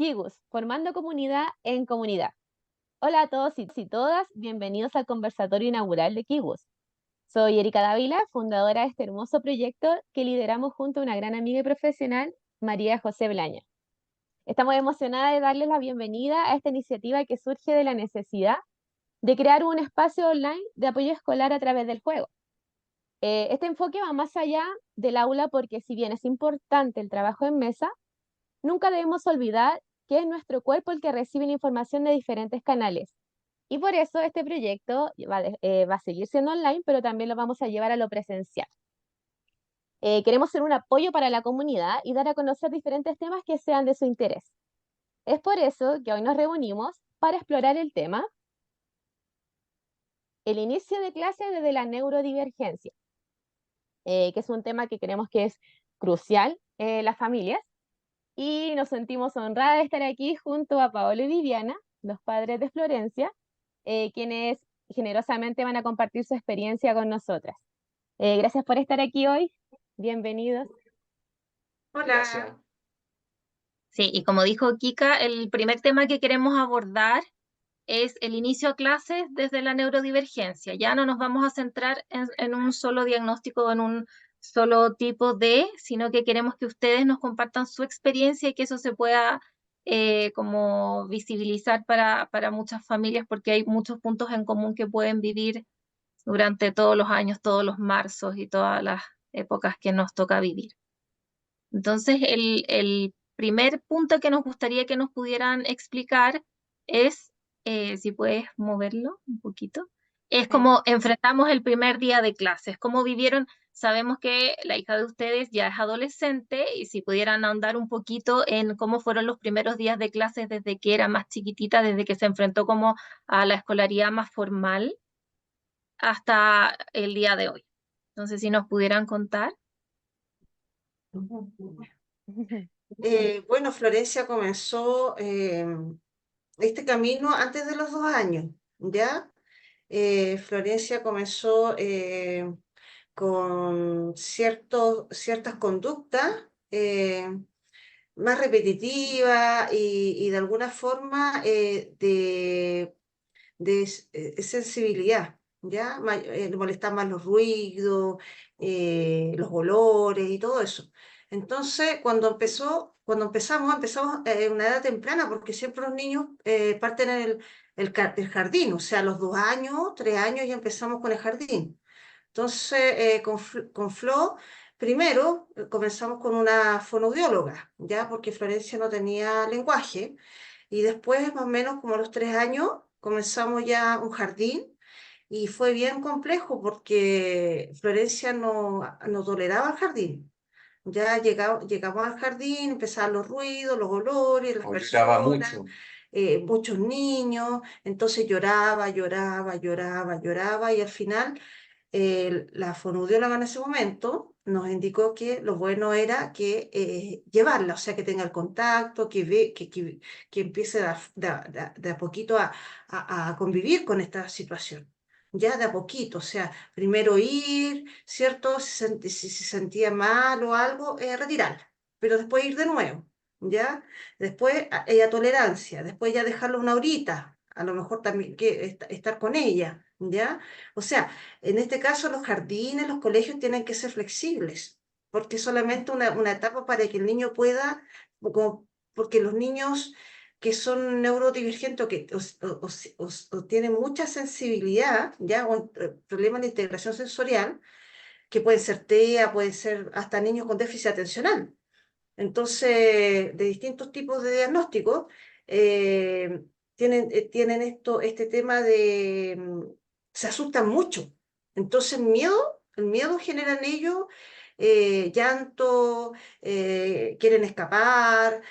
Kigus, formando comunidad en comunidad. Hola a todos y todas, bienvenidos al conversatorio inaugural de Kigus. Soy Erika Dávila, fundadora de este hermoso proyecto que lideramos junto a una gran amiga y profesional, María José Blaña. Estamos emocionadas de darles la bienvenida a esta iniciativa que surge de la necesidad de crear un espacio online de apoyo escolar a través del juego. Este enfoque va más allá del aula porque si bien es importante el trabajo en mesa, nunca debemos olvidar que es nuestro cuerpo el que recibe la información de diferentes canales. Y por eso este proyecto va a seguir siendo online, pero también lo vamos a llevar a lo presencial. Queremos ser un apoyo para la comunidad y dar a conocer diferentes temas que sean de su interés. Es por eso que hoy nos reunimos para explorar el tema, el inicio de clases desde la neurodivergencia, que es un tema que creemos que es crucial en las familias. Y nos sentimos honradas de estar aquí junto a Paolo y Viviana, los padres de Florencia, quienes generosamente van a compartir su experiencia con nosotras. Gracias por estar aquí hoy. Bienvenidos. Hola. Sí, y como dijo Kika, el primer tema que queremos abordar es el inicio a clases desde la neurodivergencia. Ya no nos vamos a centrar en un solo diagnóstico o en un solo tipo de, sino que queremos que ustedes nos compartan su experiencia y que eso se pueda como visibilizar para muchas familias, porque hay muchos puntos en común que pueden vivir durante todos los años, todos los marzos y todas las épocas que nos toca vivir. Entonces, el primer punto que nos gustaría que nos pudieran explicar es, si puedes moverlo un poquito, es cómo enfrentamos el primer día de clases, cómo vivieron. Sabemos que la hija de ustedes ya es adolescente y si pudieran ahondar un poquito en cómo fueron los primeros días de clases desde que era más chiquitita, desde que se enfrentó como a la escolaridad más formal hasta el día de hoy. Entonces, si nos pudieran contar. Bueno, Florencia comenzó este camino antes de los 2 años, ¿ya? Florencia comenzó con ciertas conductas más repetitivas y de alguna forma de sensibilidad, ¿ya? Le molestaban más los ruidos, los olores y todo eso. Entonces, empezamos en una edad temprana, porque siempre los niños parten en el jardín, o sea, a los 2 años, 3 años ya empezamos con el jardín. Entonces, con Flo, primero comenzamos con una fonoaudióloga, ¿ya? Porque Florencia no tenía lenguaje. Y después, más o menos como a los 3 años, comenzamos ya un jardín y fue bien complejo porque Florencia no toleraba el jardín. Ya llegamos al jardín, empezaban los ruidos, los olores, las Lloraba personas, mucho. muchos niños, entonces lloraba, lloraba, lloraba, lloraba y al final la fonoaudióloga en ese momento nos indicó que lo bueno era que llevarla, o sea, que tenga el contacto, que empiece de a poquito a convivir con esta situación. Ya de a poquito, o sea, primero ir, ¿cierto? Si se sentía mal o algo, retirarla, pero después ir de nuevo, ¿ya? Después ella tolerancia, después ya dejarla una horita, a lo mejor también que estar con ella, ¿ya? O sea, en este caso, los jardines, los colegios tienen que ser flexibles, porque es solamente una etapa para que el niño pueda, porque los niños que son neurodivergentes o tienen mucha sensibilidad, ya, o problemas de integración sensorial, que pueden ser TEA, pueden ser hasta niños con déficit atencional. Entonces, de distintos tipos de diagnósticos, eh, tienen este tema se asustan mucho. Entonces, el miedo genera en ellos llanto, quieren escapar,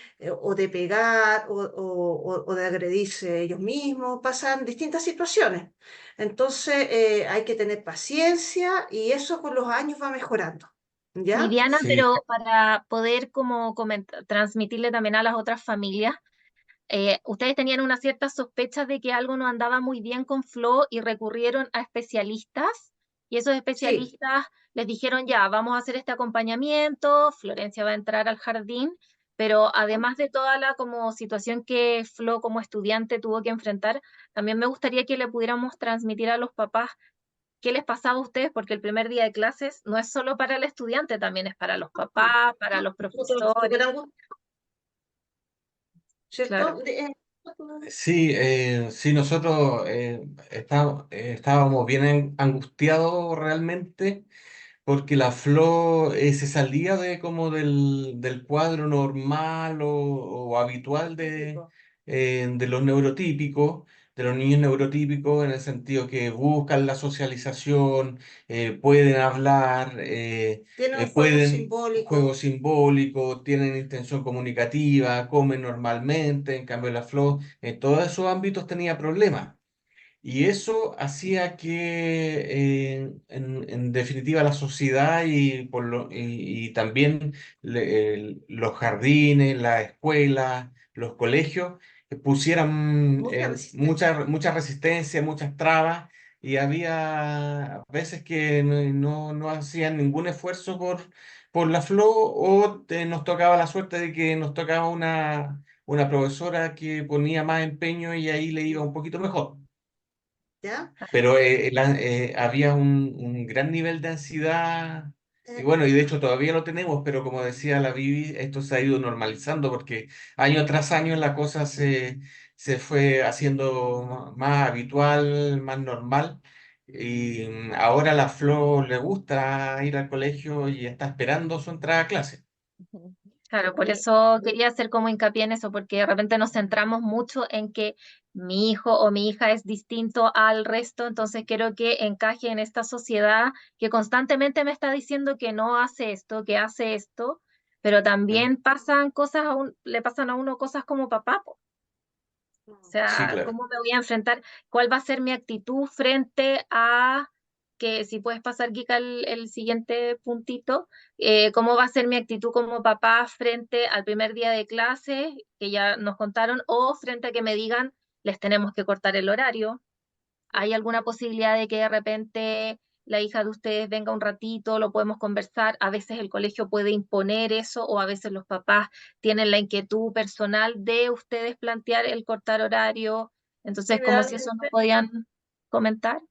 o de pegar, o de agredirse ellos mismos, pasan distintas situaciones. Entonces, hay que tener paciencia y eso con los años va mejorando. ¿Ya? Viviana, Sí, pero para poder como transmitirle también a las otras familias, ustedes tenían una cierta sospecha de que algo no andaba muy bien con Flo y recurrieron a especialistas y esos Sí. especialistas les dijeron ya, vamos a hacer este acompañamiento, Florencia va a entrar al jardín, pero además de toda la como situación que Flo como estudiante tuvo que enfrentar, también me gustaría que le pudiéramos transmitir a los papás qué les pasaba a ustedes, porque el primer día de clases no es solo para el estudiante, también es para los papás, para los Nosotros súper profesores, angustiados, ¿cierto? claro. Sí, sí, nosotros estábamos bien angustiados realmente porque la Flo se salía de como del cuadro normal o habitual Típico. de los neurotípicos, de los niños neurotípicos, en el sentido que buscan la socialización, pueden hablar, Tienen un juego pueden juego simbólico. simbólico, tienen intención comunicativa, comen normalmente, en cambio la Flo en todos esos ámbitos tenía problemas. Y eso hacía que, en definitiva, la sociedad y también los jardines, las escuelas, los colegios pusieran Mucha resistencia. mucha resistencia, muchas trabas, y había veces que no hacían ningún esfuerzo por la FLO o nos tocaba la suerte de que nos tocaba una profesora que ponía más empeño y ahí le iba un poquito mejor. ¿Ya? Pero había un gran nivel de ansiedad, y Eh, bueno, y de hecho todavía lo tenemos, pero como decía la Vivi, esto se ha ido normalizando porque año tras año la cosa se fue haciendo más habitual, más normal, y ahora a la Flo le gusta ir al colegio y está esperando su entrada a clase. Claro, por Oye, eso quería hacer como hincapié en eso, porque de repente nos centramos mucho en que mi hijo o mi hija es distinto al resto, entonces quiero que encaje en esta sociedad que constantemente me está diciendo que no hace esto, que hace esto, pero Mm. también pasan cosas le pasan a uno cosas como papá, po. O Sí, sea, claro. ¿cómo me voy a enfrentar? ¿Cuál va a ser mi actitud frente a que si puedes pasar, Kika, el siguiente puntito? ¿Cómo va a ser mi actitud como papá frente al primer día de clase, que ya nos contaron, o frente a que me digan, les tenemos que cortar el horario? ¿Hay alguna posibilidad de que de repente la hija de ustedes venga un ratito, lo podemos conversar? A veces el colegio puede imponer eso o a veces los papás tienen la inquietud personal de ustedes plantear el cortar horario. Entonces, como si eso no Generalmente, podían comentar.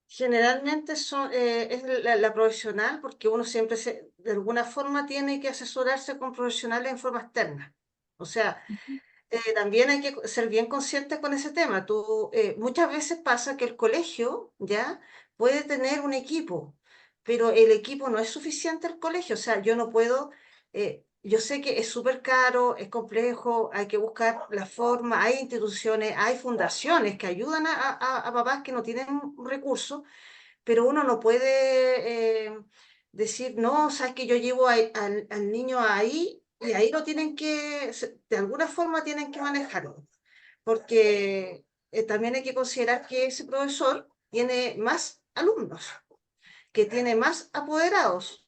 generalmente es la profesional, porque uno siempre de alguna forma tiene que asesorarse con profesionales en forma externa. O sea, también hay que ser bien consciente con ese tema. Muchas veces pasa que el colegio ya puede tener un equipo, pero el equipo no es suficiente al colegio. O sea, yo no puedo, yo sé que es súper caro, es complejo, hay que buscar la forma, hay instituciones, hay fundaciones que ayudan a papás que no tienen recursos, pero uno no puede decir, no, sabes que yo llevo al niño ahí y ahí lo tienen de alguna forma tienen que manejarlo, porque también hay que considerar que ese profesor tiene más alumnos, que tiene más apoderados,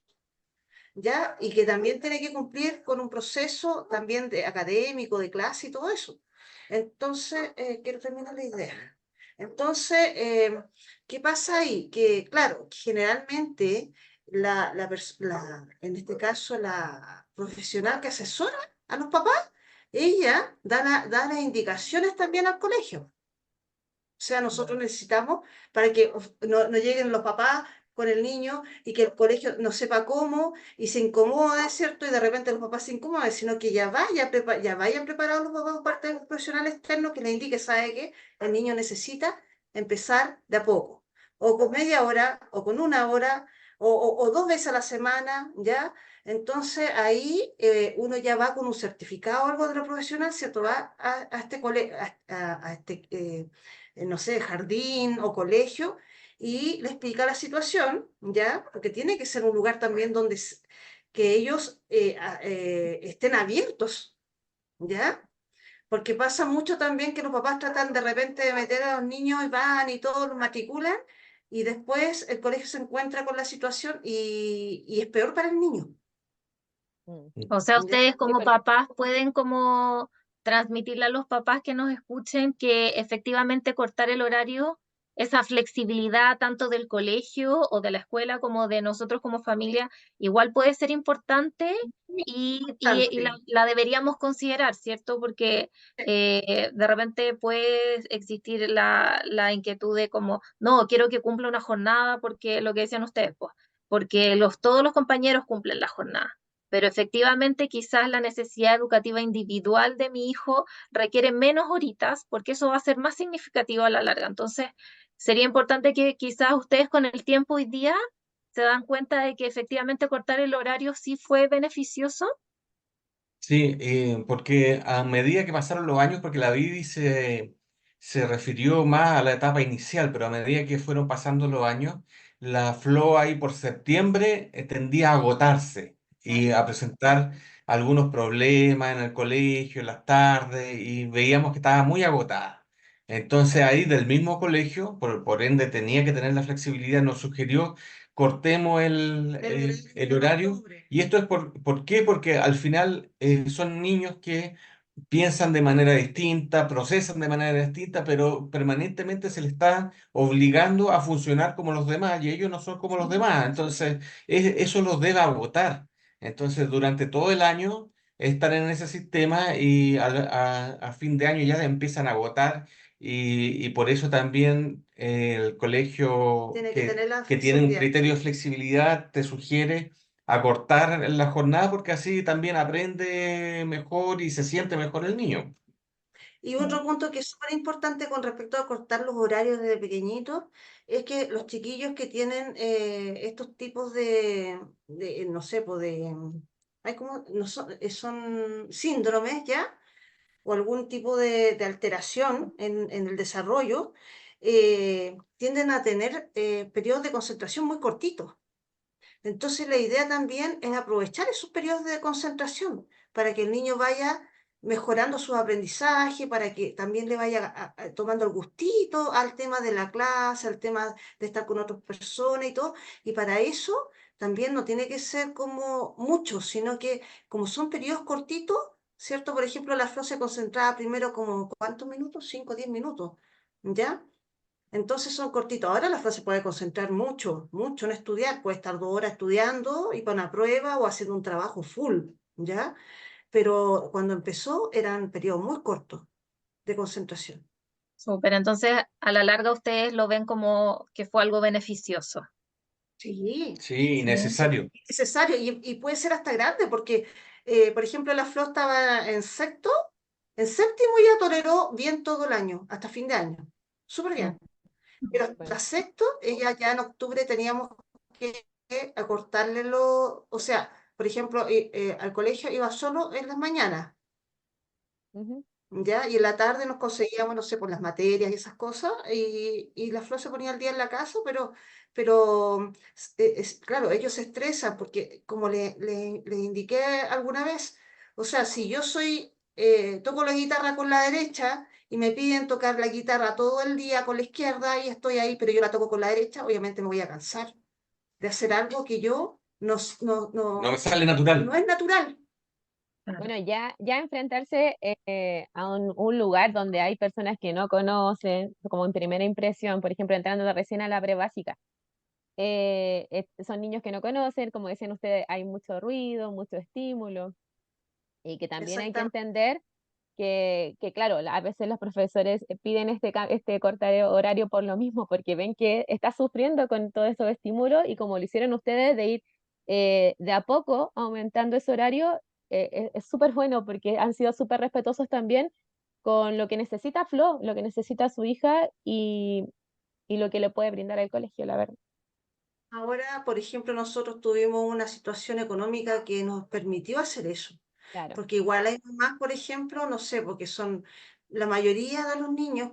¿ya? Y que también tiene que cumplir con un proceso también de académico, de clase y todo eso. Entonces, quiero terminar la idea. Entonces, ¿qué pasa ahí? Que, claro, generalmente en este caso, la profesional que asesora a los papás, ella da las indicaciones también al colegio. O sea, nosotros necesitamos para que no lleguen los papás con el niño y que el colegio no sepa cómo y se incomode, ¿cierto? Y de repente los papás se incomoden, sino que ya vayan preparados los papás por parte de un profesional externo que les indique, ¿sabe qué? El niño necesita empezar de a poco, o con media hora, o con una hora, o 2 veces a la semana, ¿ya? Entonces ahí uno ya va con un certificado o algo de lo profesional, ¿cierto? Va a este colegio, a este no sé, jardín o colegio, y le explica la situación, ¿ya? Porque tiene que ser un lugar también donde que ellos estén abiertos, ¿ya? Porque pasa mucho también que los papás tratan de repente de meter a los niños y van y todos los matriculan, y después el colegio se encuentra con la situación y es peor para el niño, mm, O sea, ¿ya? ustedes sí, como papás pueden como transmitirle a los papás que nos escuchen que efectivamente cortar el horario esa flexibilidad tanto del colegio o de la escuela como de nosotros como familia igual puede ser importante y Bastante. la deberíamos considerar, ¿cierto? Porque de repente puede existir la inquietud de como, no, quiero que cumpla una jornada porque lo que decían ustedes, pues, porque todos los compañeros cumplen la jornada. Pero efectivamente quizás la necesidad educativa individual de mi hijo requiere menos horitas porque eso va a ser más significativo a la larga. Entonces, sería importante que quizás ustedes con el tiempo hoy día se dan cuenta de que efectivamente cortar el horario sí fue beneficioso. Sí, porque a medida que pasaron los años, porque la Bibi se refirió más a la etapa inicial, pero a medida que fueron pasando los años, la Flo ahí por septiembre tendía a agotarse y a presentar algunos problemas en el colegio, en las tardes, y veíamos que estaba muy agotada. Entonces ahí del mismo colegio, por ende tenía que tener la flexibilidad, nos sugirió cortemos El horario el en horario. octubre. Y esto es ¿por qué? Porque al final son niños que piensan de manera distinta, procesan de manera distinta, pero permanentemente se les está obligando a funcionar como los demás y ellos no son como los demás. Entonces, eso los debe agotar. Entonces, durante todo el año están en ese sistema y a fin de año ya empiezan a agotar y por eso también el colegio Tiene que tener la que tiene un flexibilidad. criterio de flexibilidad te sugiere acortar la jornada porque así también aprende mejor y se siente mejor el niño. Y otro punto que es súper importante con respecto a cortar los horarios desde pequeñitos es que los chiquillos que tienen estos tipos no sé, pues hay como, no son, son síndromes ya, o algún tipo de alteración en el desarrollo, tienden a tener periodos de concentración muy cortitos. Entonces la idea también es aprovechar esos periodos de concentración para que el niño vaya mejorando su aprendizaje, para que también le vaya tomando el gustito al tema de la clase, al tema de estar con otras personas y todo. Y para eso también no tiene que ser como mucho, sino que como son periodos cortitos, ¿cierto? Por ejemplo, la Flo se concentraba primero como ¿cuántos minutos? 5 o 10 minutos, ¿ya? Entonces son cortitos. Ahora la frase puede concentrar mucho, mucho en estudiar. Puede estar 2 horas estudiando y para una prueba o haciendo un trabajo full, ¿ya? Pero cuando empezó eran periodos muy cortos de concentración. Súper, entonces a la larga ustedes lo ven como que fue algo beneficioso. Sí, Sí, Sí. necesario. necesario y puede ser hasta grande porque, por ejemplo, la Flo estaba en sexto, en séptimo ya toleró bien todo el año, hasta fin de año. Súper Mm. bien. Pero Bueno, hasta sexto, ella ya en octubre teníamos que acortarle o sea, por ejemplo, al colegio iba solo en las mañanas, ujú. ¿ya? Y en la tarde nos conseguíamos, no sé, por las materias y esas cosas, y la Flor se ponía al día en la casa, pero claro, ellos se estresan porque, como le indiqué alguna vez, o sea, si yo toco la guitarra con la derecha y me piden tocar la guitarra todo el día con la izquierda y estoy ahí, pero yo la toco con la derecha, obviamente me voy a cansar de hacer algo que yo No me sale natural. no es natural. Claro. Bueno, ya enfrentarse a un lugar donde hay personas que no conocen, como en primera impresión, por ejemplo, entrando recién a la prebásica, son niños que no conocen, como decían ustedes, hay mucho ruido, mucho estímulo, y que también hay que Exactamente. entender que claro, a veces los profesores piden este corte de horario por lo mismo, porque ven que está sufriendo con todos esos estímulos y como lo hicieron ustedes de ir de a poco aumentando ese horario, es súper bueno porque han sido súper respetuosos también con lo que necesita Flo, lo que necesita su hija y lo que le puede brindar el colegio, la verdad. Ahora, por ejemplo, nosotros tuvimos una situación económica que nos permitió hacer eso, Claro. porque igual hay mamás, por ejemplo, no sé, porque son la mayoría de los niños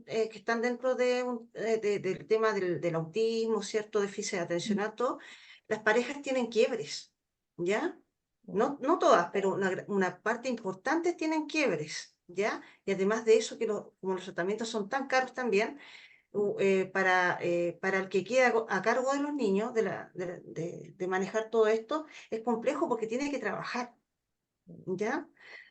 que están dentro del tema del autismo, ¿cierto? Déficit atencional, todo, las parejas tienen quiebres, ¿ya? Mm. No todas, pero una parte importante tienen quiebres, ¿ya? Y además de eso, como los tratamientos son tan caros también, para el que queda a cargo de los niños, de manejar todo esto, es complejo porque tiene que trabajar, ¿ya?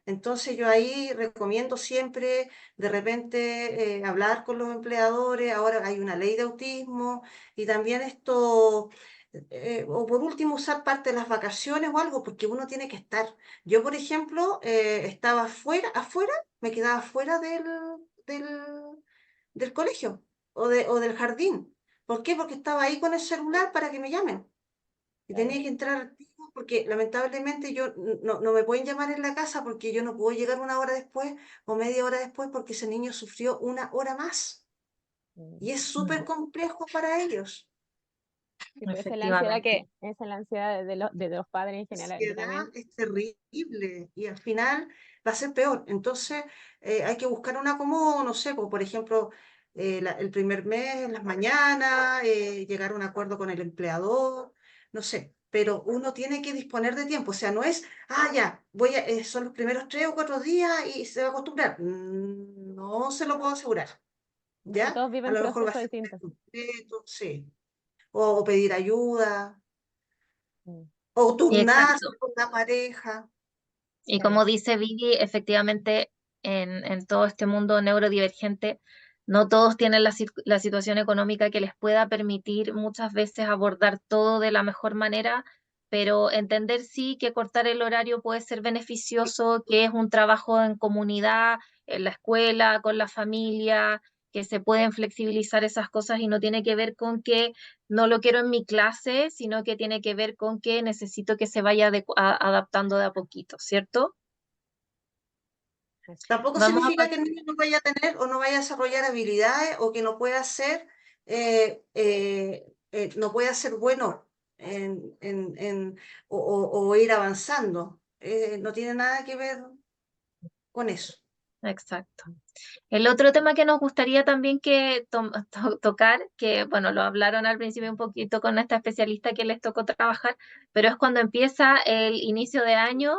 Entonces yo ahí recomiendo siempre de repente hablar con los empleadores. Ahora hay una ley de autismo y también esto, o por último usar parte de las vacaciones o algo, porque uno tiene que estar. Yo, por ejemplo, estaba afuera, me quedaba fuera del, del colegio o del jardín. ¿Por qué? Porque estaba ahí con el celular para que me llamen. Y Claro. tenía que entrar al tiro porque lamentablemente yo no me pueden llamar en la casa porque yo no puedo llegar una hora después o media hora después porque ese niño sufrió una hora más. Mm. Y es súper complejo para ellos. Sí, pues Efectivamente. esa es la ansiedad de los padres en La general. Yo ansiedad también. es terrible y al final va a ser peor. Entonces hay que buscar un acomodo, no sé, pues, por ejemplo, el primer mes, en las mañanas, llegar a un acuerdo con el empleador, no sé. Pero uno tiene que disponer de tiempo, o sea, no es, ya, son los primeros 3 o 4 días y se va a acostumbrar. No se lo puedo asegurar, Y ¿ya? todos A viven lo mejor va a procesos ser un mes distintos. completo, sí. O pedir ayuda, Mm. o turnarse Exacto. con la pareja. Y Claro. como dice Vivi, efectivamente, en todo este mundo neurodivergente, no todos tienen la situación económica que les pueda permitir muchas veces abordar todo de la mejor manera, pero entender sí que cortar el horario puede ser beneficioso, que es un trabajo en comunidad, en la escuela, con la familia, que se pueden flexibilizar esas cosas y no tiene que ver con que no lo quiero en mi clase, sino que tiene que ver con que necesito que se vaya adaptando de a poquito, ¿cierto? Tampoco Vamos a significa que el niño no vaya a tener o no vaya a desarrollar habilidades o que no pueda ser, no pueda ser bueno o ir avanzando. No tiene nada que ver con eso. exacto. El otro tema que nos gustaría también que tocar, que bueno, lo hablaron al principio un poquito con esta especialista que les tocó trabajar, pero es cuando empieza el inicio de año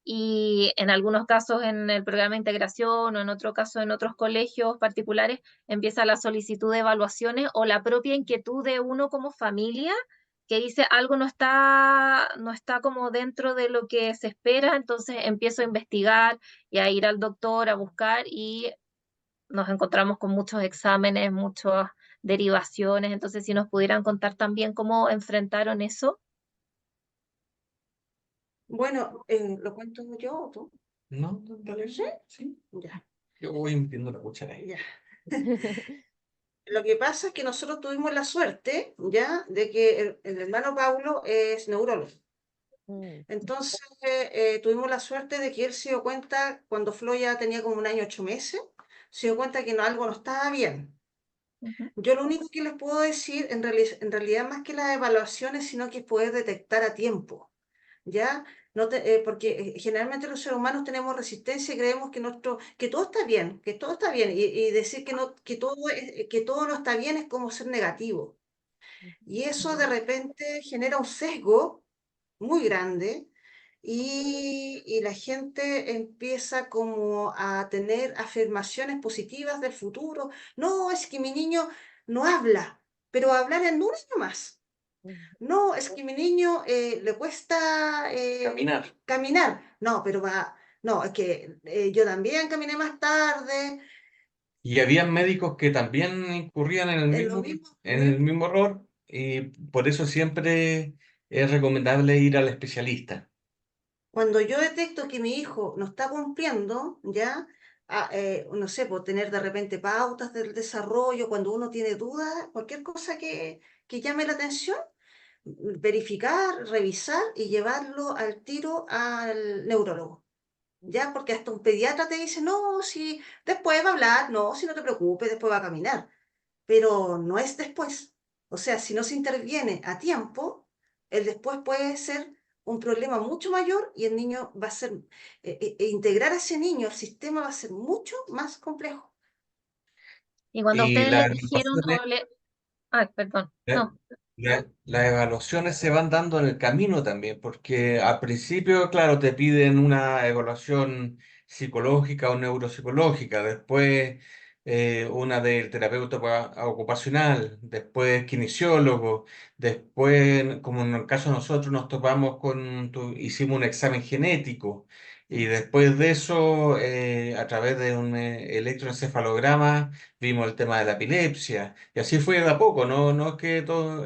y en algunos casos en el programa de integración o en otro caso en otros colegios particulares empieza la solicitud de evaluaciones o la propia inquietud de uno como familia que dice algo no está como dentro de lo que se espera, entonces empiezo a investigar y a ir al doctor a buscar y nos encontramos con muchos exámenes, muchas derivaciones, entonces si nos pudieran contar también cómo enfrentaron eso. Bueno, ¿lo cuento yo o tú? No, no, dale. ¿Sí? Sí, Ya, yo voy metiendo la cuchara ahí. ya. Lo que pasa es que nosotros tuvimos la suerte, ¿ya? De que el hermano Paulo es neurólogo. Mm. Entonces, tuvimos la suerte de que él se dio cuenta, cuando Flo ya tenía como 1 año 8 meses, se dio cuenta que algo no estaba bien. Ujú. Yo lo único que les puedo decir, en realidad más que las evaluaciones, sino que es poder detectar a tiempo, ¿ya? No porque generalmente los seres humanos tenemos resistencia y creemos que todo está bien, que todo está bien, y decir que, no, que todo no está bien es como ser negativo. Y eso de repente genera un sesgo muy grande y la gente empieza como a tener afirmaciones positivas del futuro. No, es que mi niño no habla, pero hablar en un año más. Mm. No, es que mi niño le cuesta Caminar. caminar. No, pero va, no, es que yo también caminé más tarde. Y había médicos que también incurrían Es lo mismo. en el mismo error y por eso siempre es recomendable ir al especialista. Cuando yo detecto que mi hijo no está cumpliendo, ¿ya? No sé, por tener de repente pautas del desarrollo, cuando uno tiene dudas, cualquier cosa que llame la atención, verificar, revisar y llevarlo al tiro al neurólogo. ¿Ya? Porque hasta un pediatra te dice, no, si después va a hablar, no, si no te preocupes, después va a caminar, pero no es después. O sea, si no se interviene a tiempo, el después puede ser un problema mucho mayor y el niño va a ser, integrar a ese niño al sistema va a ser mucho más complejo. Y cuando Y ustedes le las dijeron evaluaciones, Ay, perdón, la- no. las evaluaciones se van dando en el camino también, porque al principio, claro, te piden una evaluación psicológica o neuropsicológica, después una del terapeuta ocupacional, después kinesiólogo, después, como en el caso de nosotros, nos topamos hicimos un examen genético Y después de eso, a través de un electroencefalograma, vimos el tema de la epilepsia. Y así fue de a poco, no es que todo,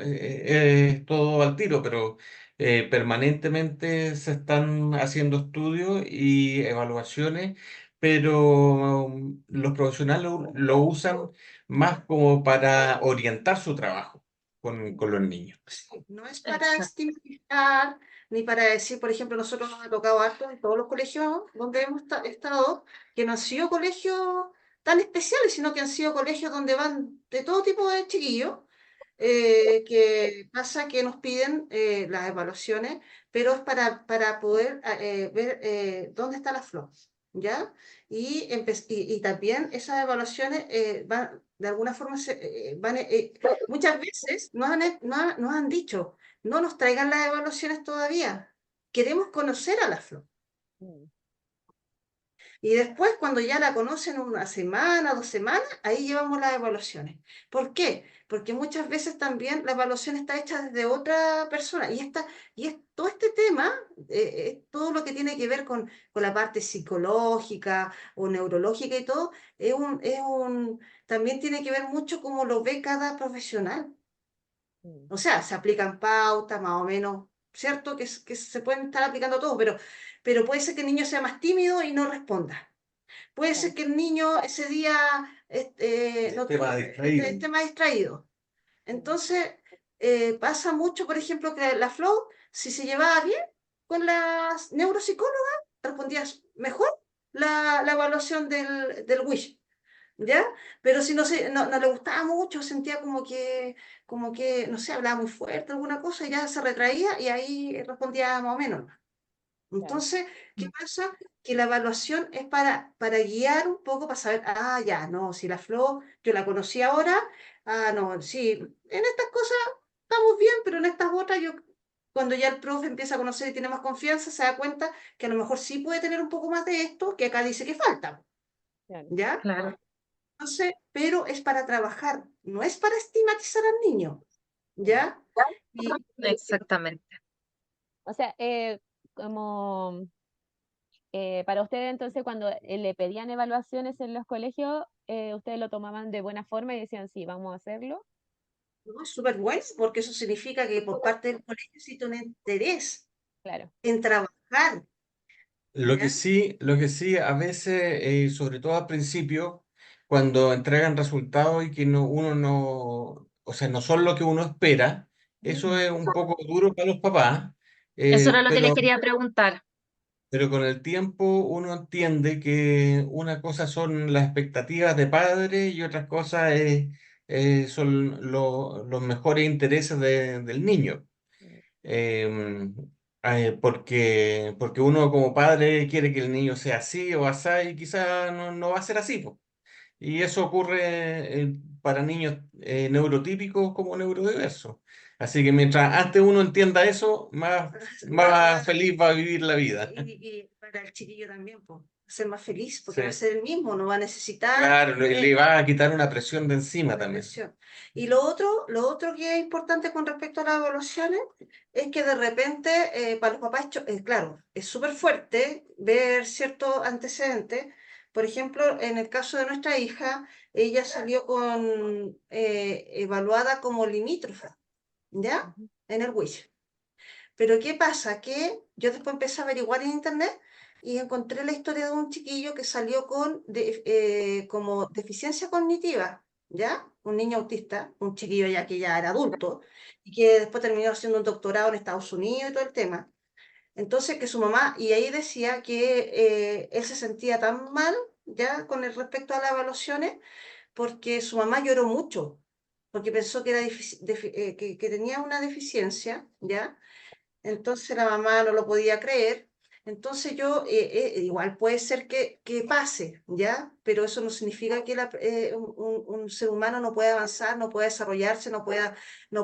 todo al tiro, pero permanentemente se están haciendo estudios y evaluaciones, pero los profesionales lo usan más como para orientar su trabajo con los niños. Sí, no es para Exacto. estigmatizar, ni para decir, por ejemplo, nosotros nos ha tocado harto en todos los colegios donde hemos estado, que no han sido colegios tan especiales, sino que han sido colegios donde van de todo tipo de chiquillos, que pasa que nos piden las evaluaciones, pero es para poder ver dónde está la flor, ¿ya? Y también esas evaluaciones van, de alguna forma, muchas veces nos han dicho, no nos traigan las evaluaciones todavía, queremos conocer a la flor. Mm. Y después, cuando ya la conocen una semana, 2 semanas, ahí llevamos las evaluaciones. ¿Por qué? Porque muchas veces también la evaluación está hecha desde otra persona. Y es todo este tema, todo lo que tiene que ver con la parte psicológica o neurológica y todo, también tiene que ver mucho cómo lo ve cada profesional. Mm. O sea, se aplican pautas más o menos, ¿cierto? Que se pueden estar aplicando todos, pero puede ser que el niño sea más tímido y no responda. Puede Claro. ser que el niño ese día Tema distraído. esté más distraído. Mm. Entonces, pasa mucho, por ejemplo, que la Flow, si se llevaba bien con las neuropsicólogas, respondía mejor la evaluación del WISH. ¿Ya? Pero si no le gustaba mucho, sentía como que, no sé, hablaba muy fuerte, alguna cosa, y ya se retraía y ahí respondía más o menos. Claro. Entonces, ¿qué pasa? Que la evaluación es para guiar un poco, para saber, ya, no, si la Flo, yo la conocí ahora, no, sí, en estas cosas estamos bien, pero en estas otras, cuando ya el profe empieza a conocer y tiene más confianza, se da cuenta que a lo mejor sí puede tener un poco más de esto, que acá dice que falta, Claro. ¿ya? Claro. Entonces, pero es para trabajar, no es para estigmatizar al niño, Mm. ¿ya? Y Exactamente. O sea, como para ustedes entonces cuando le pedían evaluaciones en los colegios, ustedes lo tomaban de buena forma y decían, sí, vamos a hacerlo. no, es súper bueno, porque eso significa que por parte del colegio existe un interés Claro. en trabajar, ¿ya? Lo que sí, a veces, sobre todo al principio, cuando entregan resultados y que uno no, o sea, no son lo que uno espera, eso es un poco duro para los papás, Eso era lo que les pero quería preguntar. con el tiempo uno entiende que una cosa son las expectativas de padre y otras cosas son los mejores intereses del niño. Mm. Em, porque uno como padre quiere que el niño sea así o así y quizás no va a ser así, po. Y eso ocurre para niños neurotípicos como neurodiversos. Así que mientras antes uno entienda eso, más feliz va a vivir la vida. Y para el chiquillo también, pues, ser más feliz, porque va a Sí. ser el mismo, no va a necesitar Claro, le va a quitar una presión de encima una también. presión. Y lo otro que es importante con respecto a las evaluaciones es que de repente para los papás, claro, es súper fuerte ver ciertos antecedentes. Por ejemplo, en el caso de nuestra hija, ella salió evaluada como limítrofa, ¿ya? Ujú. En el WISH. Pero ¿qué pasa? Que yo después empecé a averiguar en internet y encontré la historia de un chiquillo que salió como deficiencia cognitiva, ¿ya? Un niño autista, un chiquillo ya que ya era adulto y que después terminó haciendo un doctorado en Estados Unidos y todo el tema. Entonces que su mamá, y ahí decía que él se sentía tan mal, ¿ya? Con el respecto a las evaluaciones, porque su mamá lloró mucho, porque pensó que, que tenía una deficiencia, ¿ya? Entonces la mamá no lo podía creer. Entonces igual puede ser que pase, ¿ya? Pero eso no significa que un ser humano no pueda avanzar, no pueda desarrollarse, no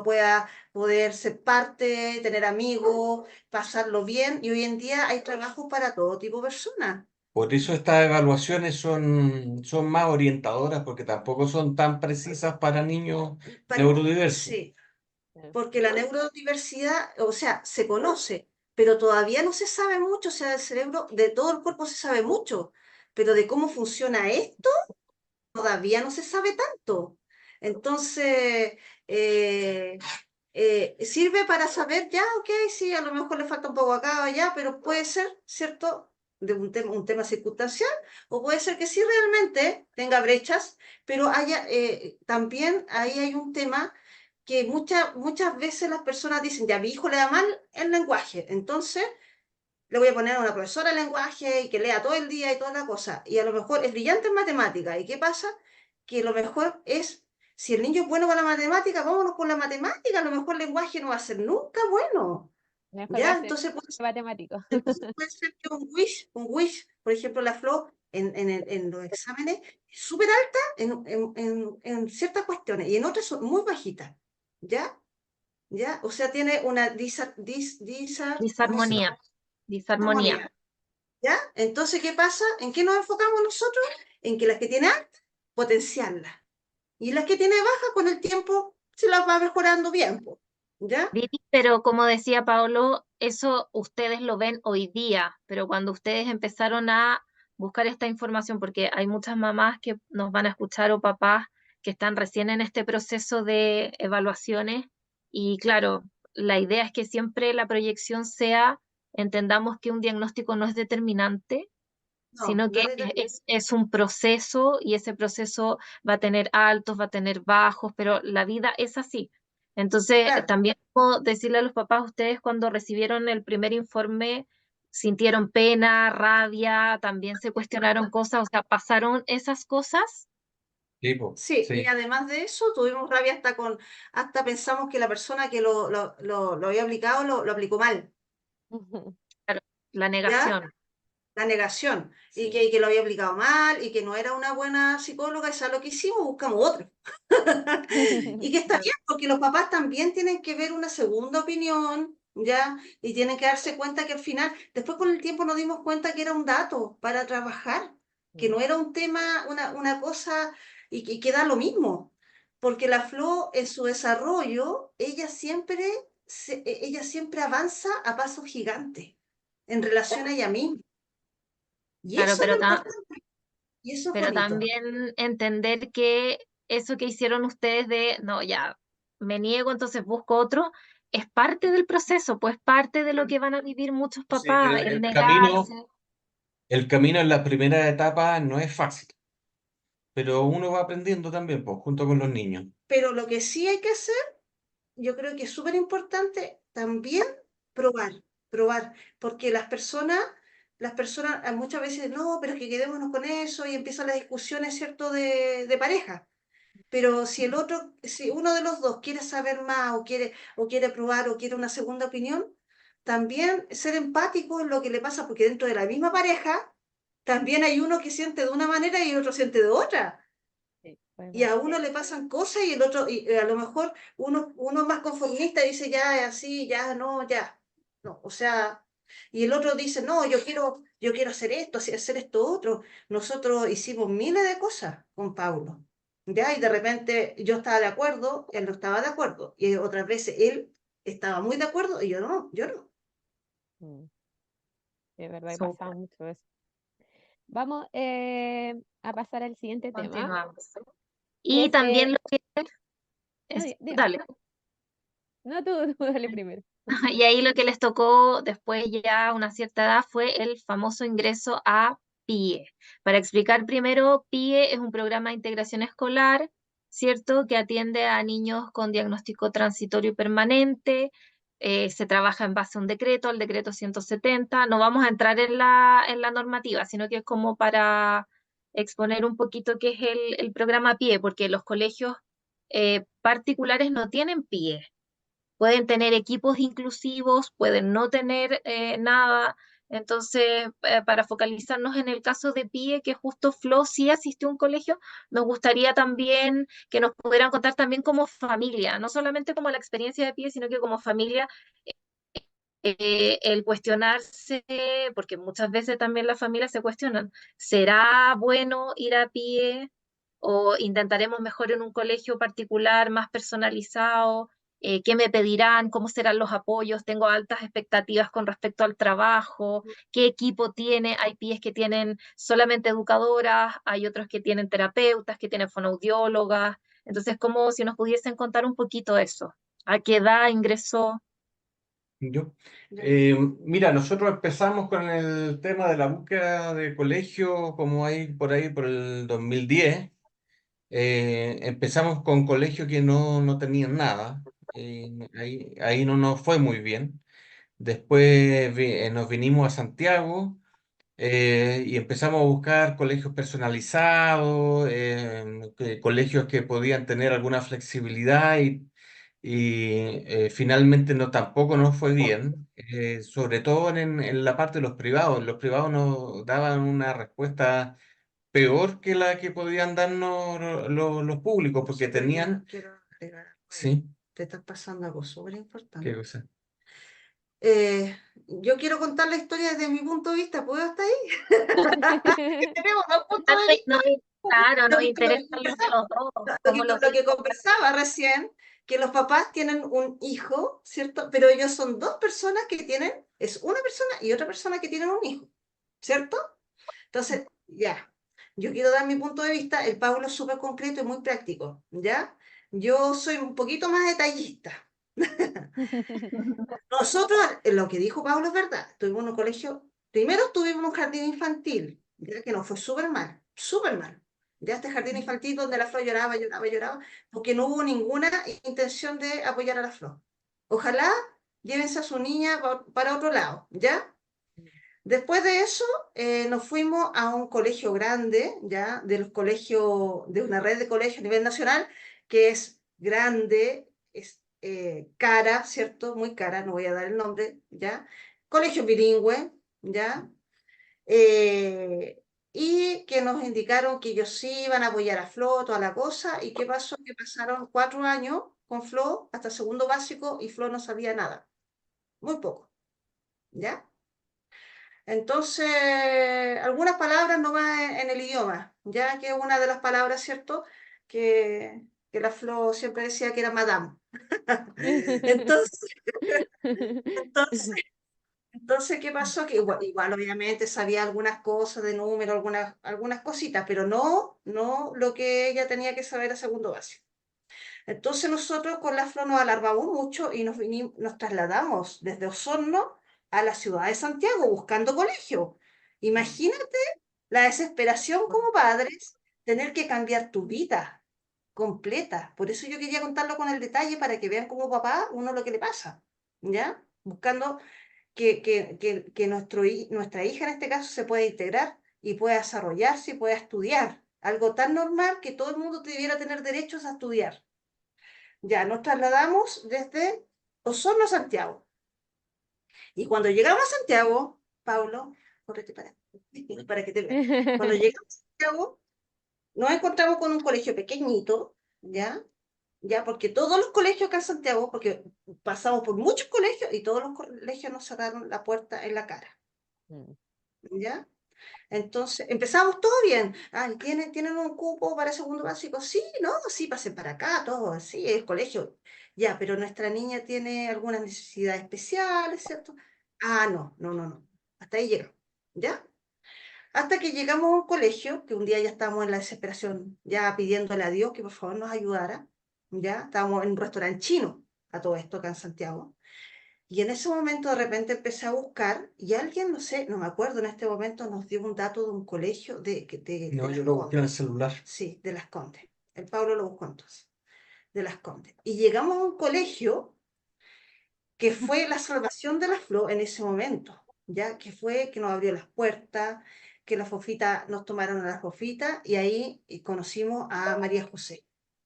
pueda poder ser parte, tener amigos, pasarlo bien. Y hoy en día hay trabajos para todo tipo de personas. Por eso estas evaluaciones son más orientadoras, porque tampoco son tan precisas para niños neurodiversos. Sí, Claro. porque la neurodiversidad, o sea, se conoce, pero todavía no se sabe mucho, o sea, del cerebro, de todo el cuerpo se sabe mucho, pero de cómo funciona esto todavía no se sabe tanto. Entonces, eh, sirve para saber, ya, ok, sí, a lo mejor le falta un poco acá o allá, pero puede ser, ¿cierto? De un tema circunstancial, o puede ser que sí realmente tenga brechas, pero haya, también ahí hay un tema que muchas veces las personas dicen, ya, a mi hijo le da mal el lenguaje, entonces le voy a poner a una profesora de lenguaje y que lea todo el día y toda la cosa. Y a lo mejor es brillante en matemática. ¿Y qué pasa? Que lo mejor es, si el niño es bueno con la matemática, vámonos con la matemática. A lo mejor el lenguaje no va a ser nunca bueno. Mejor va ¿Ya? a ser matemático. Entonces puede ser que un wish, por ejemplo, la Flo en los exámenes es súper alta en ciertas cuestiones y en otras son muy bajitas. ¿Ya? ¿Ya? O sea, tiene una ¿cómo se Disarmonía, llama? disarmonía. Armonía. ¿Ya? Entonces, ¿qué pasa? ¿En qué nos enfocamos nosotros? En que las que tiene alta, potenciarlas. Y las que tiene baja, con el tiempo, se las va mejorando bien, po. ¿Ya? Vivi, pero como decía Paolo, eso ustedes lo ven hoy día, pero cuando ustedes empezaron a buscar esta información, porque hay muchas mamás que nos van a escuchar o papás que están recién en este proceso de evaluaciones y claro, la idea es que siempre la proyección sea, entendamos que un diagnóstico no es determinante, No, sino no que es de- es un proceso y ese proceso va a tener altos, va a tener bajos, pero la vida es así. Entonces, claro. también puedo decirle a los papás, ustedes cuando recibieron el primer informe, sintieron pena, rabia, también se cuestionaron cosas, o sea, pasaron esas cosas. Tipo, Sí, y sí. además de eso, tuvimos rabia hasta pensamos que la persona que lo había aplicado lo aplicó mal. Claro, la ¿Ya? negación. La negación. Y Sí. que lo había aplicado mal y que no era una buena psicóloga, y ¿sabes lo que hicimos? Buscamos otro. Y que está bien, porque los papás también tienen que ver una segunda opinión, ¿ya? Y tienen que darse cuenta que al final, después con el tiempo nos dimos cuenta que era un dato para trabajar, que no era un tema, una cosa, y que da lo mismo. Porque la Flo en su desarrollo, ella siempre avanza a pasos gigantes en relación a ella misma. Y Claro, eso es lo importante, y eso es pero bonito. también entender que eso que hicieron ustedes de, no, ya, me niego, entonces busco otro, es parte del proceso, pues parte de lo que van a vivir muchos Sí, papás, el negarse. el camino en la primera etapa no es fácil, pero uno va aprendiendo también, pues, junto con los niños. Pero lo que sí hay que hacer, yo creo que es súper importante también probar, probar, porque las personas muchas veces, no, pero es que quedémonos con eso y empiezan las discusiones, ¿cierto?, de pareja. Pero si uno de los dos quiere saber más o quiere probar o quiere una segunda opinión, también ser empático en lo que le pasa, porque dentro de la misma pareja también hay uno que siente de una manera y el otro siente de otra. Sí, Y podemos. a uno le pasan cosas y el otro, y a lo mejor uno es más conformista y dice, ya, es así, ya, no, ya. No, o sea, y el otro dice, no, yo quiero hacer esto, hacer esto otro. Nosotros hicimos miles de cosas con Paulo, ¿ya? Y de repente yo estaba de acuerdo, él no estaba de acuerdo. Y otras veces él estaba muy de acuerdo y yo no, yo no. Mm, es verdad, he pasado Súper, mucho eso. Vamos a pasar al siguiente tema, continuamos. que Y es, también lo que no, dime, dale. no tú dale primero. Y ahí lo que les tocó después ya a una cierta edad fue el famoso ingreso a PIE. Para explicar primero, PIE es un programa de integración escolar, ¿cierto? Que atiende a niños con diagnóstico transitorio y permanente. Se trabaja en base a un decreto, al decreto 170. No vamos a entrar en la normativa, sino que es como para exponer un poquito qué es el programa PIE, porque los colegios particulares no tienen PIE. Pueden tener equipos inclusivos, pueden no tener nada. Entonces, para focalizarnos en el caso de PIE, que justo Flo sí asistió a un colegio, nos gustaría también que nos pudieran contar también como familia, no solamente como la experiencia de PIE, sino que como familia, el cuestionarse, porque muchas veces también las familias se cuestionan, ¿será bueno ir a PIE o intentaremos mejor en un colegio particular, más personalizado? qué me pedirán, cómo serán los apoyos, tengo altas expectativas con respecto al trabajo, qué equipo tiene, hay PIEs que tienen solamente educadoras, hay otros que tienen terapeutas, que tienen fonoaudiólogas, entonces como si nos pudiesen contar un poquito eso, a qué edad ingresó. Yo. Ya. Mira, nosotros empezamos con el tema de la búsqueda de colegio como hay por ahí por el 2010. Empezamos con colegios que no tenían nada. Ahí no nos fue muy bien. Después nos vinimos a Santiago y empezamos a buscar colegios personalizados, colegios que podían tener alguna flexibilidad y finalmente no tampoco nos fue bien, sobre todo en la parte de los privados. Los privados nos daban una respuesta peor que la que podían darnos los públicos, porque Súper, tenían, quiero agregar algo ahí. sí, Te está pasando algo súper qué importante. cosa. Yo quiero contar la historia desde mi punto de vista, ¿puedo hasta ahí? Que tenemos dos puntos de vista. Claro, Lo nos que, lo que interesan los de conversaba, los dos, lo como que, los lo que conversaba recién, que los papás tienen un hijo, ¿cierto? Pero ellos son dos personas que tienen, es una persona y otra persona que tienen un hijo, ¿cierto? Entonces, ya, yo quiero dar mi punto de vista, el Pablo es súper concreto y muy práctico, ¿ya? Yo soy un poquito más detallista. Nosotros, lo que dijo Pablo es verdad, tuvimos un colegio, primero tuvimos un jardín infantil, ya que nos fue súper mal. Ya este jardín infantil donde la Flor lloraba, lloraba, lloraba, porque no hubo ninguna intención de apoyar a la Flor. Ojalá llévense a su niña para otro lado, ¿ya? Después de eso, nos fuimos a un colegio grande, ya, de los colegios, de una red de colegios a nivel nacional, que es grande, es cara, ¿cierto? Muy cara, no voy a dar el nombre, ¿ya? Colegio bilingüe, ¿ya? Eh, y que nos indicaron que ellos sí iban a apoyar a Flo, toda la cosa, y ¿qué pasó? Que pasaron 4 años con Flo hasta segundo básico y Flo no sabía nada, muy poco, ¿ya? Entonces, algunas palabras nomás en el idioma, ya que una de las palabras, ¿cierto? Que la Flo siempre decía que era madame. Entonces, entonces, entonces, ¿qué pasó? Que igual obviamente sabía algunas cosas de número, algunas cositas, pero no lo que ella tenía que saber a segundo básico. Entonces nosotros con la Flo nos alarmamos mucho y nos trasladamos desde Osorno a la ciudad de Santiago buscando colegio. Imagínate la desesperación como padres, tener que cambiar tu vida completa. Por eso yo quería contarlo con el detalle para que vean como papá uno lo que le pasa, ¿ya? Buscando que nuestra hija en este caso se pueda integrar y pueda desarrollarse y pueda estudiar. Algo tan normal que todo el mundo debiera tener derechos a estudiar. Ya nos trasladamos desde Osorno a Santiago. Y cuando llegamos a Santiago, Paulo, córrete para que te veas. Cuando llegamos a Santiago, nos encontramos con un colegio pequeñito, ¿ya? Ya, porque todos los colegios acá en Santiago, porque pasamos por muchos colegios y todos los colegios nos cerraron la puerta en la cara, ¿ya? Entonces, empezamos todo bien. Ay, ¿tienen un cupo para segundo básico? Sí, no, sí, pasen para acá, todo, sí, es colegio. Ya, pero nuestra niña tiene algunas necesidades especiales, ¿cierto? Ah, no. Hasta ahí llegamos, ¿ya? Hasta que llegamos a un colegio, que un día ya estábamos en la desesperación, ya pidiéndole a Dios que por favor nos ayudara, ¿ya? Estábamos en un restaurante chino, a todo esto acá en Santiago. Y en ese momento de repente empecé a buscar y alguien, no sé, no me acuerdo en este momento, nos dio un dato de un colegio de No, Las yo lo busqué en el Condes. celular. Sí, de Las Condes. El Pablo lo buscó entonces, de Las Condes. Y llegamos a un colegio que fue la salvación de la Flo en ese momento, ya que fue que nos abrió las puertas, que la Fofita, nos tomaron a la Fofita y ahí conocimos a María José,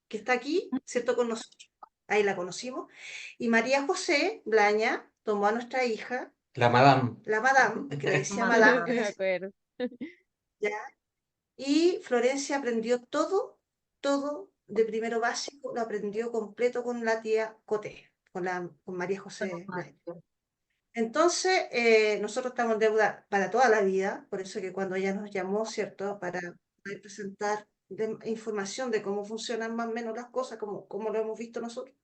que está aquí, ¿cierto? Con nosotros. Ahí la conocimos. Y María José Blaña tomó a nuestra hija, La Madame. la Madame, que le decía Madame, Madame. Me acuerdo. ¿ya? Y Florencia aprendió todo de primero básico, lo aprendió completo con la tía Coté, con María José Blaña. Entonces, nosotros estamos en deuda para toda la vida, por eso que cuando ella nos llamó, ¿cierto?, para poder presentar información de cómo funcionan más o menos las cosas, como lo hemos visto nosotros,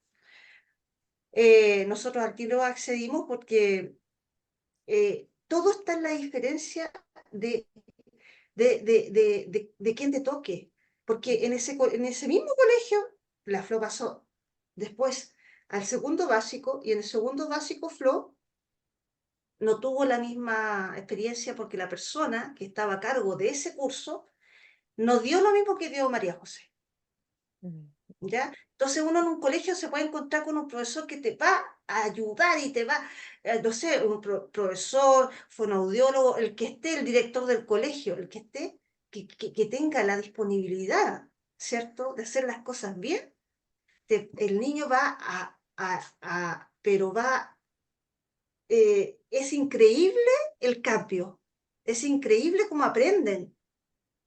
nosotros al tiro accedimos porque todo está en la diferencia de quién te toque. Porque en ese mismo colegio, la Flo pasó después al segundo básico, y en el segundo básico Flo no tuvo la misma experiencia porque la persona que estaba a cargo de ese curso no dio lo mismo que dio María José. ¿Ya? Entonces uno en un colegio se puede encontrar con un profesor que te va a ayudar y te va, no sé, un profesor, fonoaudiólogo, el que esté, el director del colegio, el que esté, que tenga la disponibilidad, ¿cierto?, de hacer las cosas bien. El niño va pero va, es increíble el cambio, es increíble cómo aprenden,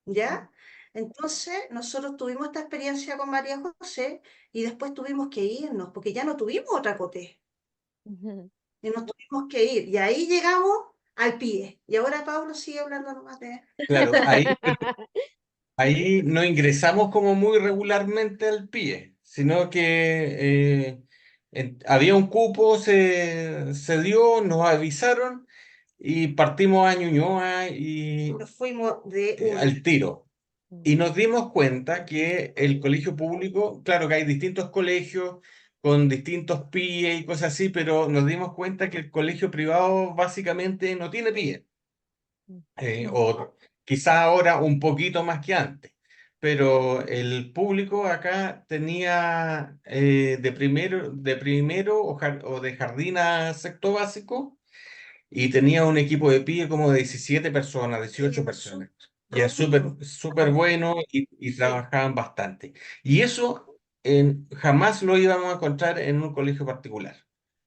¿ya? Entonces, nosotros tuvimos esta experiencia con María José y después tuvimos que irnos, porque ya no tuvimos otra coté, y nos tuvimos que ir. Y ahí llegamos al PIE. Y ahora Pablo sigue hablando nomás de... Claro, ahí no ingresamos como muy regularmente al PIE, sino que había un cupo, se dio, nos avisaron y partimos a Ñuñoa y Nos fuimos de una. al tiro. Y nos dimos cuenta que el colegio público, claro que hay distintos colegios con distintos PIE y cosas así, pero nos dimos cuenta que el colegio privado básicamente no tiene PIE, o quizá ahora un poquito más que antes, pero el público acá tenía de primero o de jardín a sexto básico, y tenía un equipo de PIE como de 17 personas, 18 personas. Y es súper súper bueno y Sí. trabajaban bastante. Y eso jamás lo íbamos a encontrar en un colegio particular.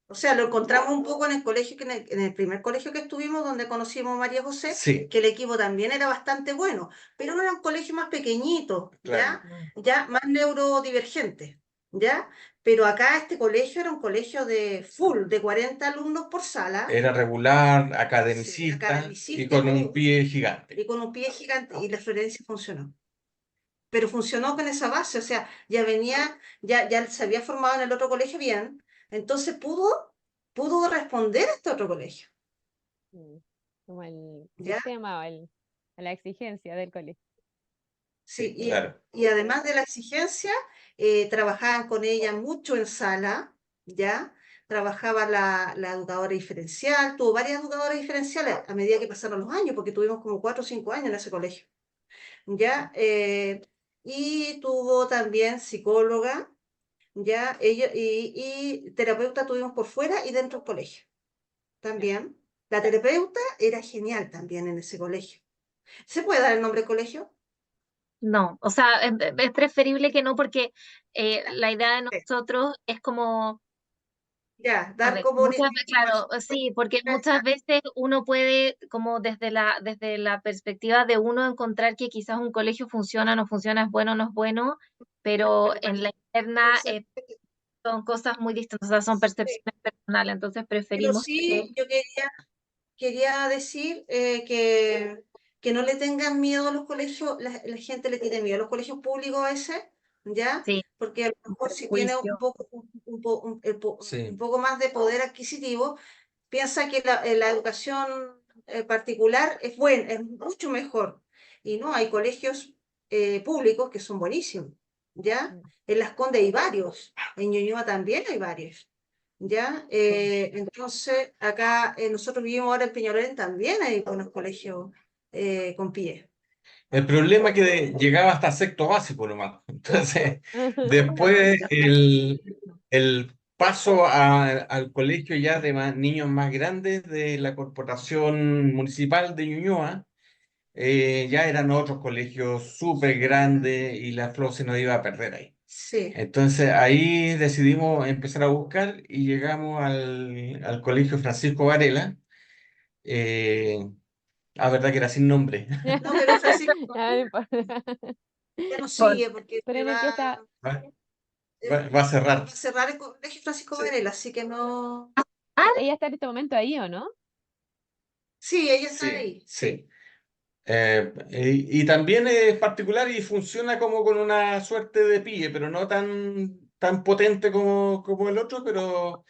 O sea, lo encontramos un poco en el colegio, en el primer colegio que estuvimos, donde conocimos a María José, Sí, que el equipo también era bastante bueno, pero era un colegio más pequeñito, claro. ¿ya? Ya más neurodivergente, ¿ya? Pero acá este colegio era un colegio de full, de 40 alumnos por sala, Era regular, sí, academicista y academicista y con un todo, pie gigante. y con un pie gigante, y la Florencia funcionó. Pero funcionó con esa base, o sea, ya venía, ya se había formado en el otro colegio bien, entonces pudo responder a este otro colegio, Como el ¿ya? sistema o la exigencia del colegio. Sí, Claro. y además de la exigencia, trabajaban con ella mucho en sala, ¿ya? Trabajaba la educadora diferencial, tuvo varias educadoras diferenciales a medida que pasaron los años, porque tuvimos como 4 o 5 años en ese colegio, ¿ya? Y tuvo también psicóloga, ¿ya? Y terapeuta tuvimos por fuera y dentro del colegio también. La terapeuta era genial también en ese colegio. ¿Se puede dar el nombre del colegio? No, o sea, es preferible que no porque la idea de Sí. nosotros es como, Ya, a dar ver, como muchas veces, claro, información. sí, porque muchas Ya, veces uno puede, como desde la perspectiva de uno, encontrar que quizás un colegio funciona, no funciona, es bueno, no es bueno, pero en la interna entonces, son cosas muy distintas, o sea, son sí, percepciones personales, entonces pero preferimos que, sí, yo quería decir que no le tengan miedo a los colegios, la gente le tiene miedo a los colegios públicos a veces, ¿ya? sí, Porque a lo mejor si tiene juicio. un Sí. poco más de poder adquisitivo, piensa que la educación particular es buena, es mucho mejor. Y no, hay colegios públicos que son buenísimos, ¿ya? En Las Condes hay varios, en Ñuñoa también hay varios, ¿ya? Entonces, acá nosotros vivimos ahora en Peñalolén, también hay buenos colegios con pie. El problema es que llegaba hasta sexto básico nomás. Entonces, Claro. después el paso al colegio ya de niños más grandes de la Corporación Municipal de Ñuñoa, ya eran otros colegios súper grandes y la Flo se nos iba a perder ahí. Sí. Entonces ahí decidimos empezar a buscar y llegamos al colegio Francisco Varela. Verdad que era sin nombre. No, pero Francisco Ya, no importa. ya no Por- sigue porque Pero en el que está, Va, va a cerrar. va a cerrar el colegio Francisco Varela, así que no. Ah, ella está en este momento ahí, ¿o no? Sí, ella está Sí, ahí. sí. Y también es particular y funciona como con una suerte de PIE, pero no tan, tan potente como el otro, pero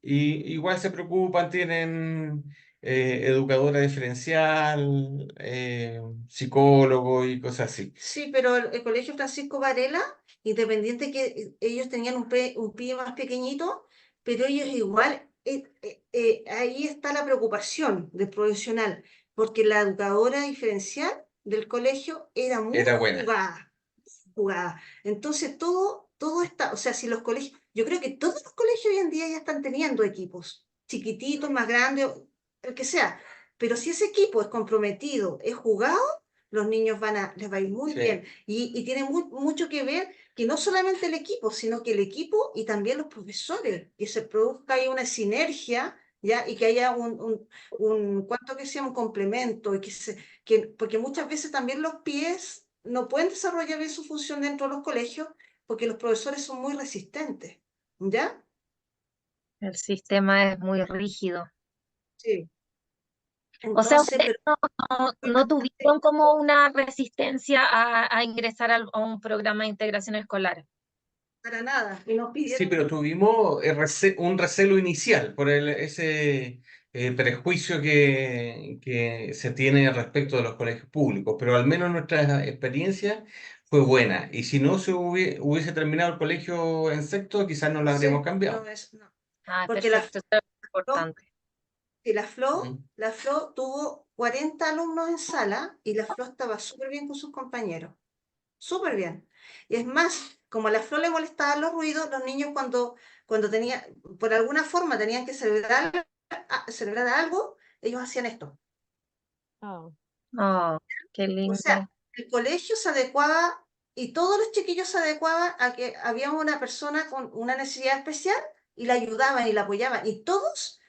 igual se preocupan, tienen educadora diferencial, psicólogo y cosas así. Sí, pero el Colegio Francisco Varela, independiente que ellos tenían un pie más pequeñito, pero ellos igual, ahí está la preocupación del profesional, porque la educadora diferencial del colegio era muy Era buena. jugada. Entonces todo está, o sea, si los colegios, yo creo que todos los colegios hoy en día ya están teniendo equipos, chiquititos, más grandes, el que sea, pero si ese equipo es comprometido, es jugado, los niños les va a ir muy Sí. bien. Y tiene mucho que ver que no solamente el equipo, sino que el equipo y también los profesores, que se produzca ahí una sinergia, ¿ya? Y que haya ¿cuánto que sea? Un complemento, porque muchas veces también los pies no pueden desarrollar bien su función dentro de los colegios porque los profesores son muy resistentes, ¿ya? El sistema es muy rígido. Sí. O sea, Entonces, ustedes pero no tuvieron como una resistencia a ingresar a un programa de integración escolar. para nada, y nos Sí, pidieron pero tuvimos un recelo inicial por ese prejuicio que se tiene respecto de los colegios públicos, pero al menos nuestra experiencia fue buena. Y si no se hubiese terminado el colegio en sexto, quizás no lo habríamos cambiado. no. Ah, Porque perfecto, eso es Flo- importante. sí, Mm. la Flo tuvo 40 alumnos en sala y la Flo estaba súper bien con sus compañeros. Súper bien. Y es más, como a la Flor le molestaban los ruidos, los niños cuando por alguna forma tenían que celebrar algo, ellos hacían esto. Oh, Oh, qué O lindo. sea, el colegio se adecuaba y todos los chiquillos se adecuaban a que había una persona con una necesidad especial y la ayudaban y la apoyaban. Y todos,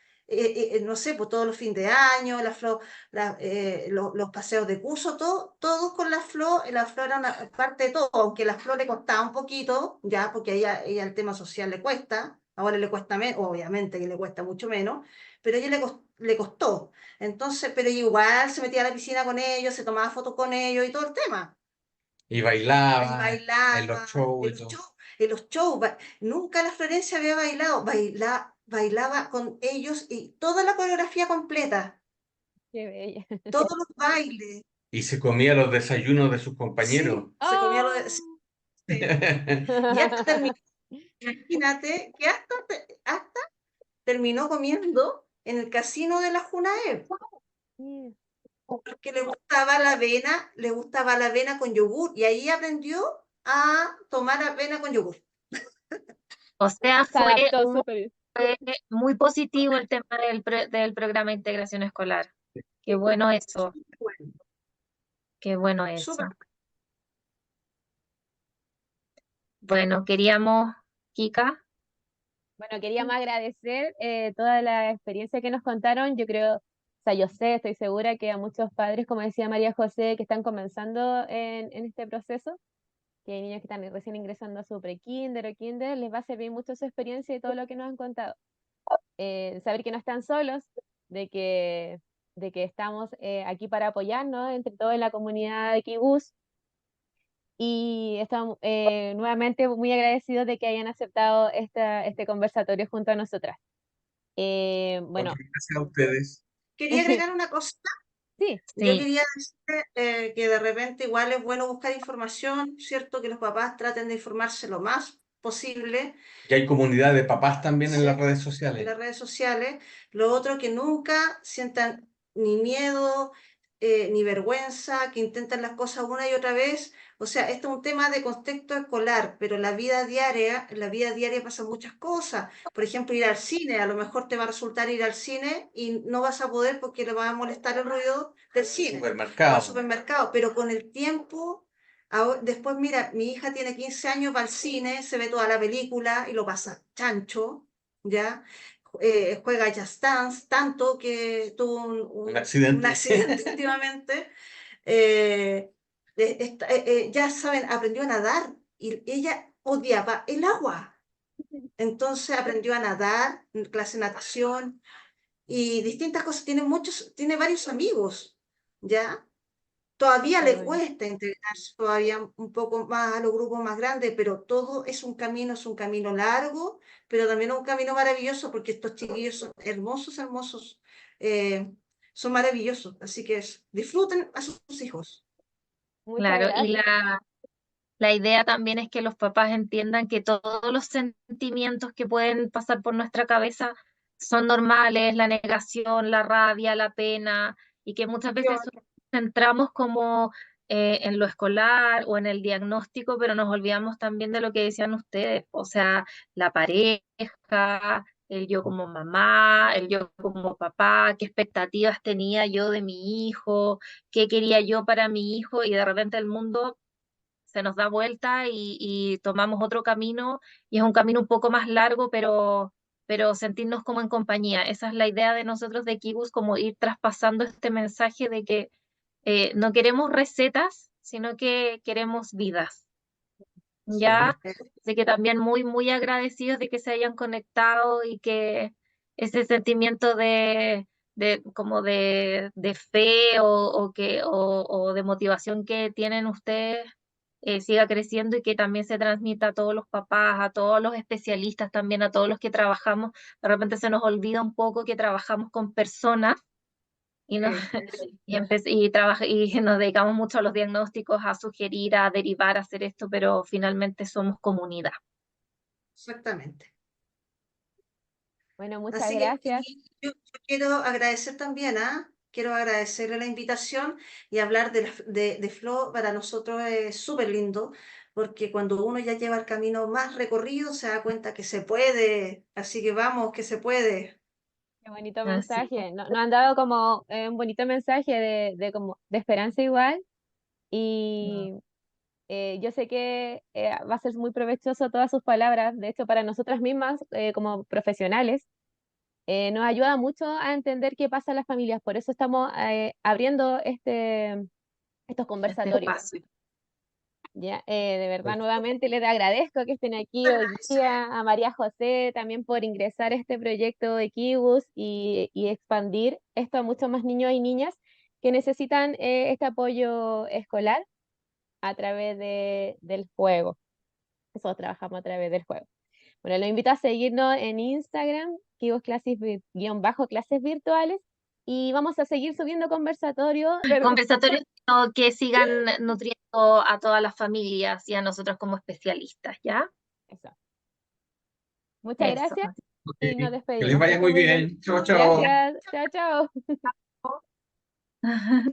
no sé, pues todos los fines de año, los paseos de curso, todos con la Flor era una parte de todo, aunque la Flor le costaba un poquito, ya, porque a ella el tema social le cuesta, ahora le cuesta menos, obviamente que le cuesta mucho menos, pero a ella le costó. Entonces, pero igual se metía a la piscina con ellos, se tomaba fotos con ellos y todo el tema. Y Y bailaba en los bailaba, shows y todo. en los shows. Nunca la Florencia había bailado. Bailaba con ellos y toda la coreografía completa, qué bella. todos los bailes. Y se comía los desayunos de sus compañeros. Sí, se comía sí, ¡Oh! sí. Y hasta terminó, imagínate, que hasta terminó comiendo en el casino de la Junaed. Sí. Porque le gustaba la avena con yogur y ahí aprendió a tomar avena con yogur. O sea, Se adaptó súper bien. fue muy positivo el tema del programa de integración escolar. Qué bueno eso, Bueno, qué bueno súper. eso. Bueno, queríamos, Kika, Bueno, queríamos agradecer toda la experiencia que nos contaron. Yo creo, o sea, yo sé, estoy segura que a muchos padres, como decía María José, que están comenzando en este proceso, que hay niños que están recién ingresando a su pre-kinder o kinder, les va a servir mucho su experiencia y todo lo que nos han contado. Saber que no están solos, de que, de que estamos aquí para apoyarnos entre todos en la comunidad de Kibuz. Y estamos nuevamente muy agradecidos de que hayan aceptado este conversatorio junto a nosotras. Ok, Bueno, gracias a ustedes. Quería agregar una cosa. sí, Yo sí, quería decir que de repente igual es bueno buscar información, ¿cierto? Que los papás traten de informarse lo más posible. Y hay comunidad de papás también en Sí, las redes en sociales. las redes sociales. Lo otro, que nunca sientan ni miedo, ni vergüenza, que intenten las cosas una y otra vez. O sea, esto es un tema de contexto escolar, pero en la vida diaria pasan muchas cosas. Por ejemplo, ir al cine, a lo mejor te va a resultar ir al cine y no vas a poder porque le va a molestar el ruido del cine o al Supermercado. supermercado, pero con el tiempo. Después, mira, mi hija tiene 15 años, va al cine, se ve toda la película y lo pasa chancho, ¿ya? Juega Just Dance, tanto que tuvo Un un accidente. accidente últimamente. Ya saben, aprendió a nadar y ella odiaba el agua. Entonces aprendió a nadar, en clase de natación y distintas cosas. Tiene varios amigos, ¿ya? Todavía Qué le bueno. cuesta integrarse todavía un poco más a los grupos más grandes, pero todo es un camino largo, pero también un camino maravilloso, porque estos chiquillos son hermosos, hermosos, eh, son maravillosos. Así que disfruten a sus hijos. Muchas Claro, y gracias. la idea también es que los papás entiendan que todos los sentimientos que pueden pasar por nuestra cabeza son normales, la negación, la rabia, la pena, y que muchas veces Yo- nos centramos como en lo escolar o en el diagnóstico, pero nos olvidamos también de lo que decían ustedes, o sea, la pareja, el yo como mamá, el yo como papá, qué expectativas tenía yo de mi hijo, qué quería yo para mi hijo, y de repente el mundo se nos da vuelta y tomamos otro camino, y es un camino un poco más largo, pero sentirnos como en compañía. Esa es la idea de nosotros de Kibus, como ir traspasando este mensaje de que no queremos recetas, sino que queremos vidas. Ya, así que también muy, muy agradecidos de que se hayan conectado y que ese sentimiento como de fe o de motivación que tienen ustedes siga creciendo, y que también se transmita a todos los papás, a todos los especialistas, también a todos los que trabajamos. De repente se nos olvida un poco que trabajamos con personas y, no, eso, y nos dedicamos mucho a los diagnósticos, a sugerir, a derivar, a hacer esto, pero finalmente somos comunidad. exactamente. Bueno, muchas Así que gracias. yo quiero agradecer también, quiero agradecerle la invitación y hablar de Flo. Para nosotros es súper lindo, porque cuando uno ya lleva el camino más recorrido se da cuenta que se puede, así que vamos, que se puede. Qué bonito Así es. mensaje. Nos han dado como un bonito mensaje como de esperanza igual. Mm. Y yo sé que va a ser muy provechoso todas sus palabras. De hecho, para nosotras mismas, como profesionales, nos ayuda mucho a entender qué pasa en las familias. Por eso estamos abriendo estos Este conversatorios. espacio. Ya, de verdad, nuevamente les agradezco que estén aquí Muchas hoy gracias. día, a María José también por ingresar a este proyecto de Kibus y expandir esto a muchos más niños y niñas que necesitan este apoyo escolar a través del juego. Nosotros trabajamos a través del juego. Bueno, los invito a seguirnos en Instagram, Kibos Clases, _, clases virtuales, y vamos a seguir subiendo conversatorios, pero Conversatorios, sino que sigan nutriendo a todas las familias y a nosotros como especialistas, ¿ya? eso. Muchas Eso. gracias Ok, y nos que les despedimos. Que vaya estén muy muy bien. bien. Chao, chao. Gracias. Chao, chao.